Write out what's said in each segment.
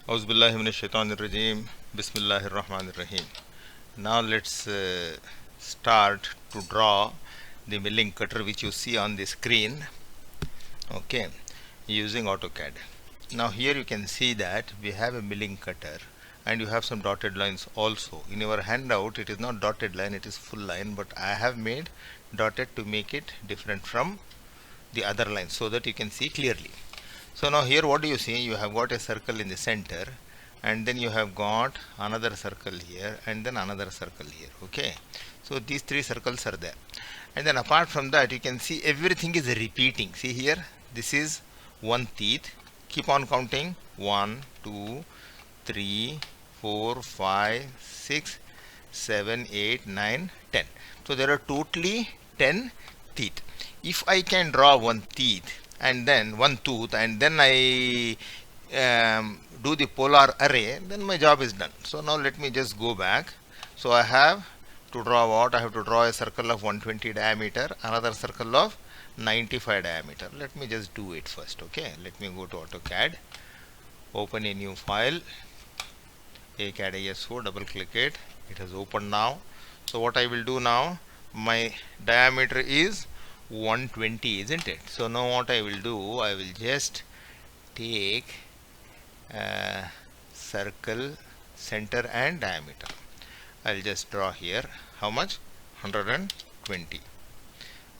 Auzubillahi minash shaitanir rajim. Bismillahir rahmanir rahim. Now let's start to draw the milling cutter which you see on the screen. Okay, using AutoCAD. Now here you can see that we have a milling cutter and you have some dotted lines also. In your handout it is not dotted line, it is full line, but I have made dotted to make it different from the other lines so that you can see clearly. So now here what do you see? You have got a circle in the center and then you have got another circle here and then another circle here. Okay, so these three circles are there, and then apart from that you can see everything is repeating. See here, this is one teeth. Keep on counting: 1 2 3 4 5 6 7 8 9 10. So there are totally 10 teeth. If I can draw one teeth and then one tooth and then I do the polar array, then my job is done. So now let me just go back. So I have to draw what? I have to draw a circle of 120 diameter, another circle of 95 diameter. Let me just do it first. Okay, let me go to AutoCAD, open a new file, ACAD ISO, double click it. It has opened now. So what I will do now, my diameter is 120, isn't it? So now what I will do, I will just take circle, center and diameter. I'll just draw here. How much? 120.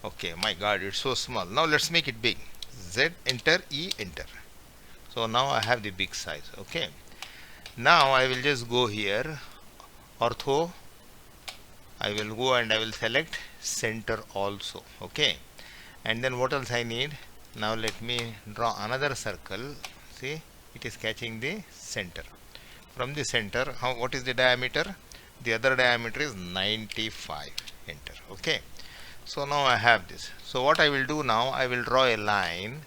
Okay, my god, it's so small. Now let's make it big. Z, enter, E, enter. So now I have the big size. Okay, now I will just go here, ortho. I will go and I will select center also. Okay, and then what else I need? Now let me draw another circle. See, it is catching the center. From the center, what is the diameter? The other diameter is 95. Enter. Okay, so now I have this. So what I will do now, I will draw a line.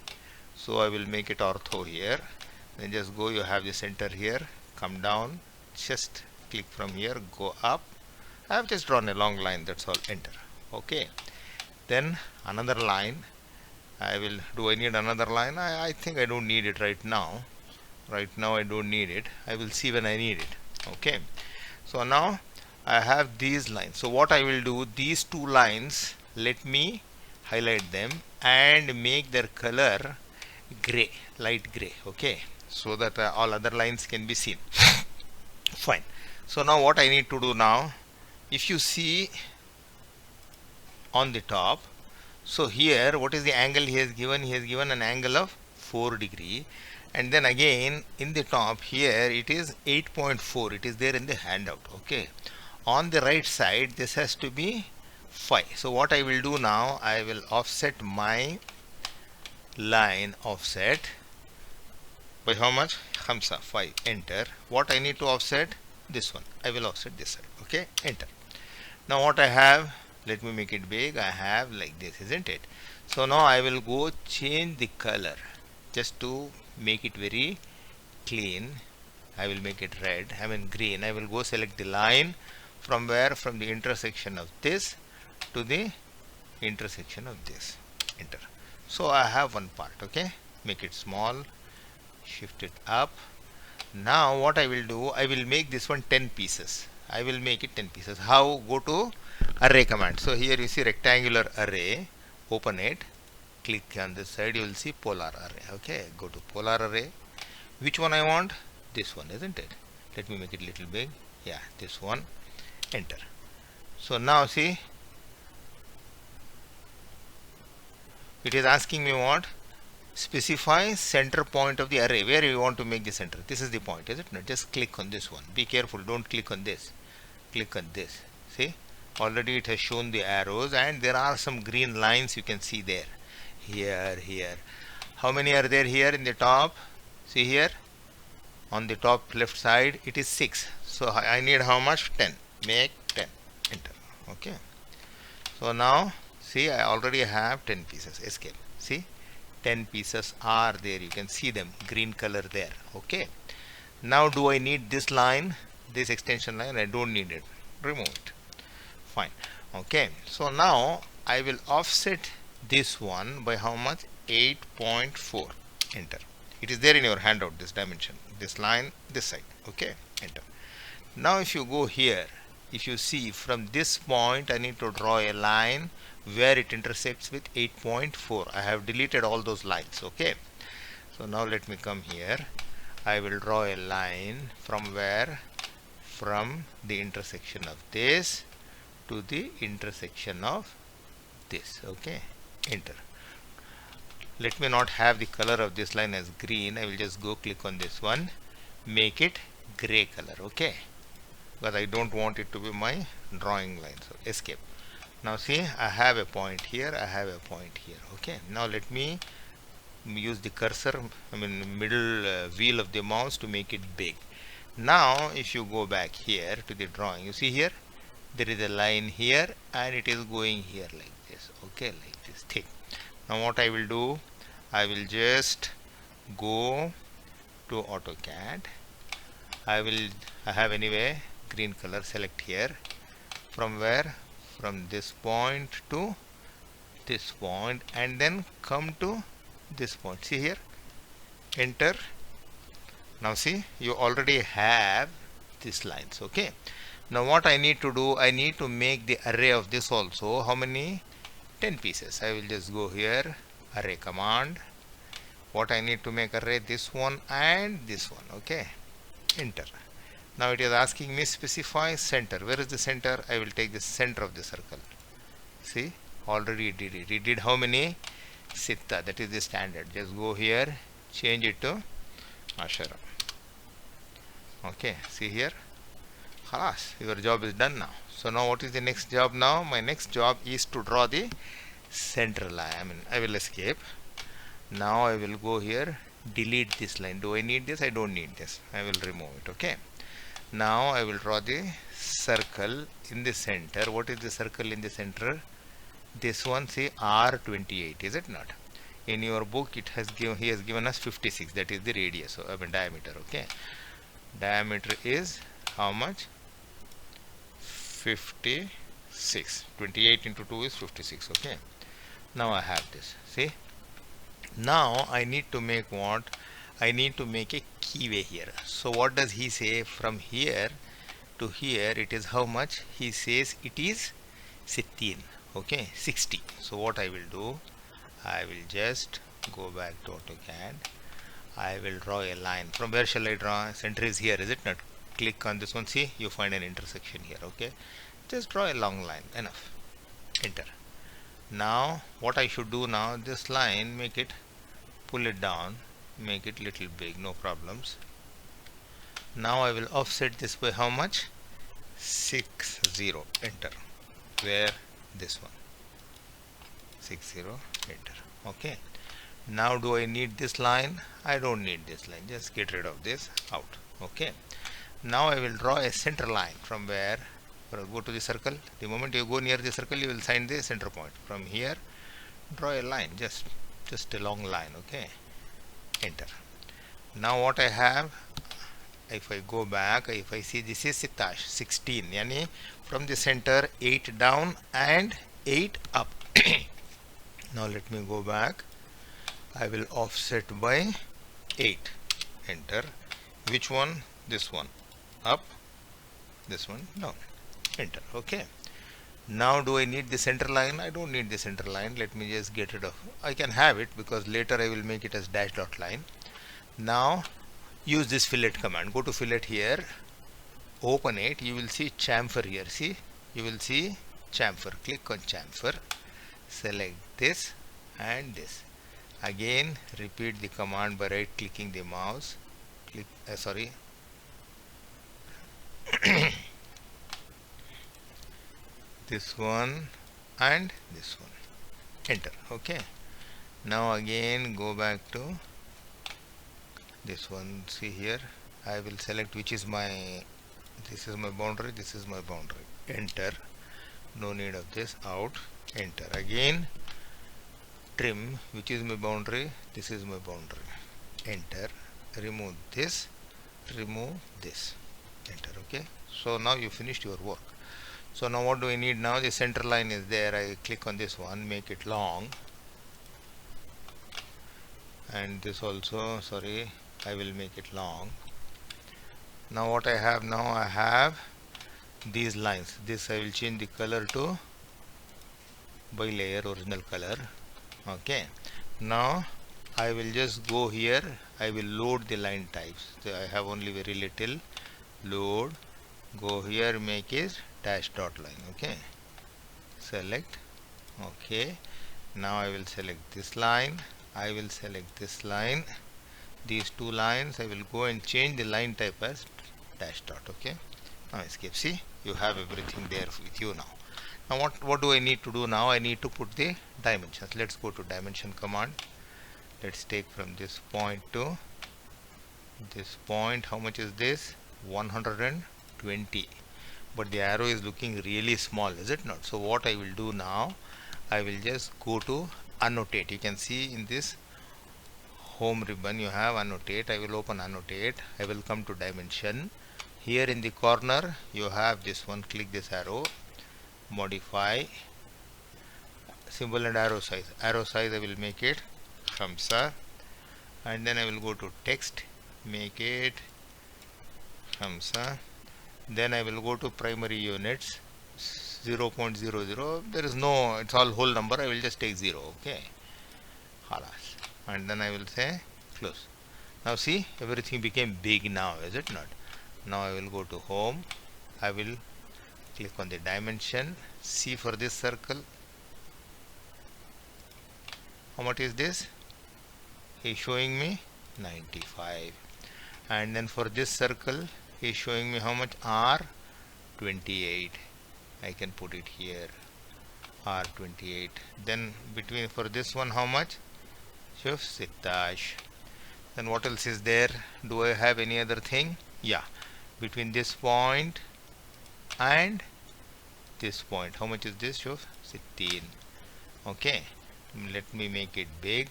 So I will make it ortho here. Then just go, you have the center here. Come down, just click from here, go up. I have just drawn a long line, that's all. Enter. Okay, then another line. Do I need another line? I think I don't need it right now. Right now I don't need it. I will see when I need it. Okay, so now I have these lines. So what I will do, these two lines, let me highlight them and make their color gray, light gray. Okay, so that all other lines can be seen. Fine. So now what I need to do now, if you see on the top, so here what is the angle he has given? He has given an angle of 4 degree, and then again in the top here it is 8.4. it is there in the handout. Okay, on the right side this has to be 5. So what I will do now, I will offset my line offset by how much? 5. Enter. What I need to offset? This one. I will offset this side. Okay, enter. Now what I have, let me make it big. I have like this, isn't it? So now I will go change the color just to make it very clean. I will make it red, green. I will go select the line from where? From the intersection of this to the intersection of this. Enter. So I have one part. Okay, make it small, shift it up. Now what I will do, I will make this one 10 pieces. I will make it 10 pieces. How? Go to array command. So here you see rectangular array, open it, click on this side, you will see polar array. Okay, go to polar array. Which one I want? This one, isn't it? Let me make it a little big. Yeah, this one. Enter. So now see, it is asking me what? Specify center point of the array. Where you want to make the center? This is the point, is it not? Just click on this one. Be careful, don't click on this. Click on this. See, already it has shown the arrows and there are some green lines you can see there. Here. How many are there here in the top? See here, on the top left side it is 6. So I need how much? 10. Make 10. Enter. Okay. So now see, I already have 10 pieces. Escape. See, 10 pieces are there. You can see them, green color there. Okay. Now do I need this line, this extension line? I don't need it. Remove it. Fine. Okay. So now I will offset this one by how much? 8.4. Enter. It is there in your handout, this dimension, this line, this side. Okay, enter. Now if you go here, if you see from this point I need to draw a line where it intersects with 8.4. I have deleted all those lines. Okay, so now let me come here. I will draw a line from where? From the intersection of this to the intersection of this. Okay, enter. Let me not have the color of this line as green. I will just go click on this one, make it gray color. Okay, but I don't want it to be my drawing line, so escape. Now see, I have a point here, I have a point here. Okay, now let me use the cursor, middle wheel of the mouse to make it big. Now if you go back here to the drawing, you see here there is a line here and it is going here like this. Okay, like this thing. Now what I will do, I will just go to AutoCAD. I have anyway green color, select here. From where? From this point to this point and then come to this point. See here, enter. Now see, you already have these lines. Okay, now what I need to do, I need to make the array of this also. How many? 10 pieces. I will just go here, array command. What I need to make array? This one and this one. Okay, enter. Now it is asking me specify center. Where is the center? I will take the center of the circle. See, already it did it. It did how many? Sitta. That is the standard. Just go here, change it to Ashara. Okay, see here. Khalas, your job is done now. So now what is the next job now? My next job is to draw the center line. I will escape. Now I will go here, delete this line. Do I need this? I don't need this. I will remove it. Okay. Now I will draw the circle in the center. What is the circle in the center? This one, see, R28, is it not? In your book it has given, he has given us 56. That is the radius, so diameter. Okay, diameter is how much? 56. 28 into 2 is 56. Okay, now I have this. See, now I need to make what? I need to make a keyway here. So what does he say? From here to here it is how much? He says it is 16. Okay, 60. So what I will do, I will just go back to AutoCAD. I will draw a line. From where shall I draw? Center is here, is it not? Click on this one. See, you find an intersection here. Okay, just draw a long line. Enough. Enter. Now what I should do now, this line, make it, pull it down, make it little big, no problems. Now I will offset this by how much? 60. Enter. Where? This one. 60. Enter. Okay, now do I need this line? I don't need this line. Just get rid of this, out. Okay, now I will draw a center line. From where? Go to the circle. The moment you go near the circle, you will find the center point. From here, draw a line, just a long line. Okay, enter. Now what I have, if I go back, if I see this is 16, yani from the center 8 down and 8 up. Now let me go back. I will offset by 8. Enter. Which one? This one up, this one down. Enter. Okay, now do I need the center line? I don't need the center line. Let me just get rid of, I can have it because later I will make it as dash dot line. Now use this fillet command. Go to fillet here, open it. You will see chamfer here. See, you will see chamfer. Click on chamfer, select this and this. Again repeat the command by right clicking the mouse. Click, sorry, this one and this one. Enter. Okay, now again go back to this one. See here, I will select which is my, this is my boundary, this is my boundary. Enter. No need of this, out. Enter. Again trim, which is my boundary, this is my boundary. Enter. Remove this, remove this. Enter. Okay, so now you finished your work. So now what do I need now? The center line is there. I click on this one, make it long. and this also, sorry, I will make it long. Now what I have now, I have these lines. This I will change the color to by layer original color. Okay, now I will just go here, I will load the line types. So I have only very little. Load, go here, make it dash dot line. Okay, select. Okay, now I will select this line, I will select this line, these two lines. I will go and change the line type as dash dot. Okay, now escape. See, you have everything there with you now. Now what do I need to do now? I need to put the dimensions. Let's go to dimension command. Let's take from this point to this point. How much is this? 120. But the arrow is looking really small, is it not? So what I will do now, I will just go to annotate. You can see in this home ribbon you have annotate. I will open annotate. I will come to dimension. Here in the corner you have this one. Click this arrow, modify symbol and arrow size. Arrow size I will make it Khamsa, and then I will go to text, make it Khamsa. Then I will go to primary units 0.00. There is no, it's all whole number. I will just take 0. Okay, halas, and then I will say close. Now see, everything became big now, is it not? Now I will go to home. I will click on the dimension. See, for this circle, how much is this? He is showing me 95. And then for this circle he is showing me how much? R 28. I can put it here, R 28. Then between, for this one, how much? Shuf Sitash. Then what else is there? Do I have any other thing? Yeah, between this point and this point, how much is this? Shuf 16. Okay, let me make it big.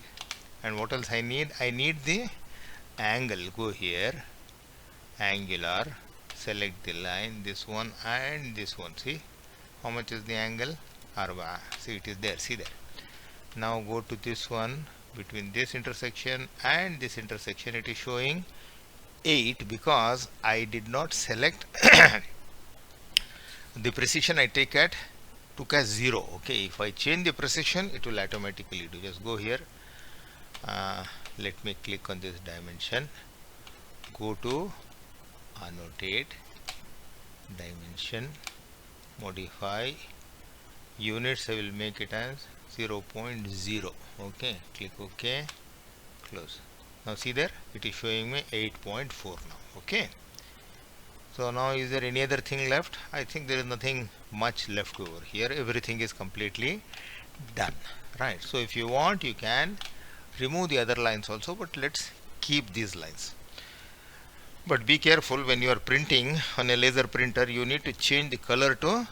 And what else I need? I need the angle. Go here, angular, select the line, this one and this one. See how much is the angle? Arba. See, it is there. See there. Now go to this one. Between this intersection and this intersection it is showing 8 because I did not select the precision. I took as 0. Okay, if I change the precision it will automatically do. Just go here. Let me click on this dimension, go to annotate, dimension, modify units. I will make it as 0.0. Okay, click OK, close. Now see there, it is showing me 8.4 now. Okay, so now is there any other thing left? I think there is nothing much left over here. Everything is completely done, right? So if you want, you can remove the other lines also, but let's keep these lines. But be careful, when you are printing on a laser printer, you need to change the color to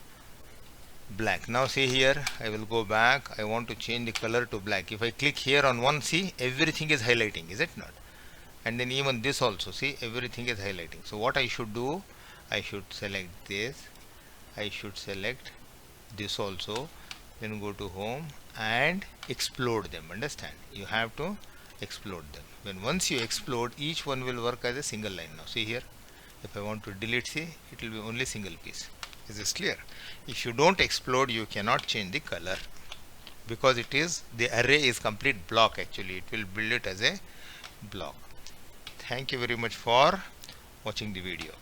black. Now see here, I will go back. I want to change the color to black. If I click here on one, see, everything is highlighting, is it not? And then even this also, see, everything is highlighting. So what I should do, I should select this, I should select this also, then go to home and explode them. Understand, you have to explode them. When once you explode, each one will work as a single line. Now see here, if I want to delete, see, it will be only single piece. Is this clear? If you don't explode, you cannot change the color, because it is, the array is complete block. Actually it will build it as a block. Thank you very much for watching the video.